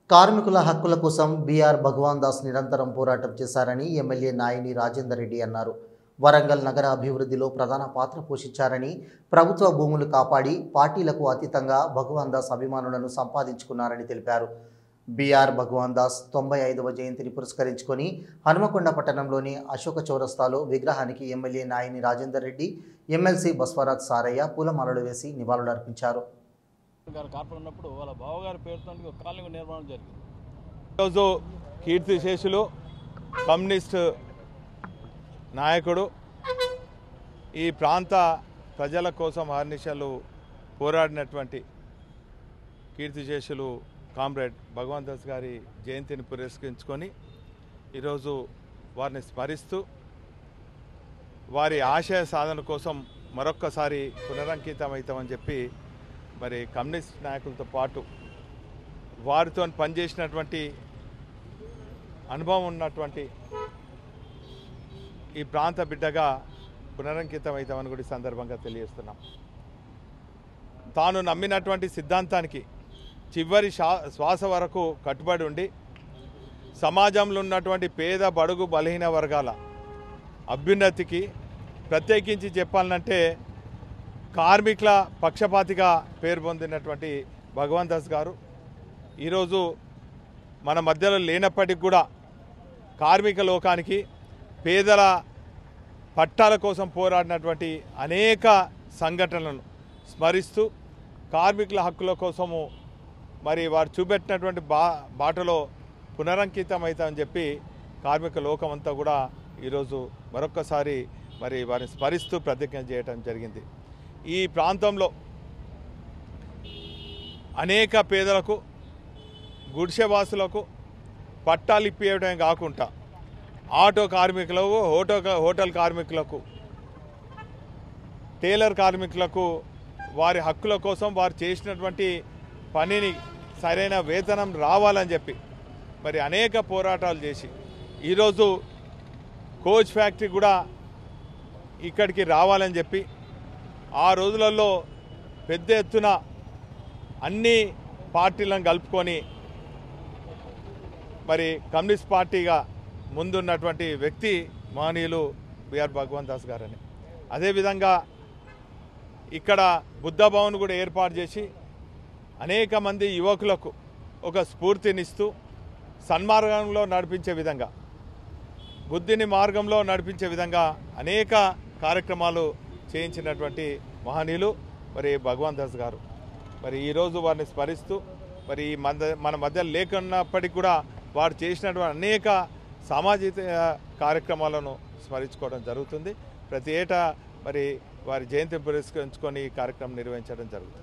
కార్మికుల హక్కుల కోసం బీఆర్ భగవాన్ దాస్ నిరంతరం పోరాటం చేశారని ఎమ్మెల్యే నాయిని రాజేందర్ రెడ్డి అన్నారు. వరంగల్ నగర అభివృద్ధిలో ప్రధాన పాత్ర పోషించారని, ప్రభుత్వ భూములు కాపాడి పార్టీలకు అతీతంగా భగవాన్ దాస్ అభిమానులను సంపాదించుకున్నారని తెలిపారు. బీఆర్ భగవాన్ దాస్ 95వ జయంతిని పురస్కరించుకొని హనుమకొండ పట్టణంలోని అశోక చౌరస్తాలో విగ్రహానికి ఎమ్మెల్యే నాయిని రాజేందర్ రెడ్డి, ఎమ్మెల్సీ బస్వరాజ్ సారయ్య పూలమాలలు వేసి నివాళులర్పించారు. ఉన్నప్పుడు వాళ్ళ బావగారి పేరుతో ఒక కాలనీ నిర్మాణం జరిగింది. ఈరోజు కీర్తిశేషులు కమ్యూనిస్ట్ నాయకుడు, ఈ ప్రాంత ప్రజల కోసం అహర్నిశలు పోరాడినటువంటి కీర్తిశేషులు కామ్రేడ్ భగవాన్ దాస్ గారి జయంతిని పురస్కరించుకొని ఈరోజు వారిని స్మరిస్తూ వారి ఆశయ సాధన కోసం మరొక్కసారి పునరంకితమవుతామని చెప్పి మరి కమ్యూనిస్ట్ నాయకులతో పాటు వారితో పనిచేసినటువంటి అనుభవం ఉన్నటువంటి ఈ ప్రాంత బిడ్డగా పునరంకితం అవుతామని కూడా సందర్భంగా తెలియజేస్తున్నాం. తాను నమ్మినటువంటి సిద్ధాంతానికి చివరి శ్వాస వరకు కట్టుబడి ఉండి సమాజంలో ఉన్నటువంటి పేద బడుగు బలహీన వర్గాల అభ్యున్నతికి, ప్రత్యేకించి చెప్పాలంటే కార్మికుల పక్షపాతిగా పేరు పొందినటువంటి భగవాన్ దాస్ గారు ఈరోజు మన మధ్యలో లేనప్పటికీ కూడా కార్మిక లోకానికి, పేదల పట్టాల కోసం పోరాడినటువంటి అనేక సంఘటనలను స్మరిస్తూ కార్మికుల హక్కుల కోసము మరి వారు చూపెట్టినటువంటి బాటలో పునరంకితం అవుతామని చెప్పి కార్మిక లోకం అంతా కూడా ఈరోజు మరొక్కసారి మరి వారిని స్మరిస్తూ ప్రతిజ్ఞ చేయడం జరిగింది. ఈ ప్రాంతంలో అనేక పేదలకు, గుడిసెవాసులకు పట్టాలు ఇప్పియడమే కాకుండా ఆటో కార్మికులకు, హోటల్ కార్మికులకు, టైలర్ కార్మికులకు వారి హక్కుల కోసం వారు చేసినటువంటి పనిని సరైన వేతనం రావాలని చెప్పి మరి అనేక పోరాటాలు చేసి ఈరోజు కోచ్ ఫ్యాక్టరీ కూడా ఇక్కడికి రావాలని చెప్పి ఆ రోజులలో పెద్ద ఎత్తున అన్ని పార్టీలను కలుపుకొని మరి కమ్యూనిస్ట్ పార్టీగా ముందున్నటువంటి వ్యక్తి మహనీయులు బీఆర్ భగవాన్ దాస్ గారని. అదేవిధంగా ఇక్కడ బుద్ధ భవన్ కూడా ఏర్పాటు చేసి అనేక మంది యువకులకు ఒక స్ఫూర్తినిస్తూ సన్మార్గంలో నడిపించే విధంగా, బుద్ధిని మార్గంలో నడిపించే విధంగా అనేక కార్యక్రమాలు చేయించినటువంటి మహనీయులు మరి భగవాన్ దాస్ గారు. మరి ఈరోజు వారిని స్మరిస్తూ మరి మన మధ్య లేకున్నప్పటికీ కూడా వారు చేసినటువంటి అనేక సామాజిక కార్యక్రమాలను స్మరించుకోవడం జరుగుతుంది. ప్రతి ఏటా మరి వారి జయంతిని పురస్కరించుకొని ఈ కార్యక్రమం నిర్వహించడం జరుగుతుంది.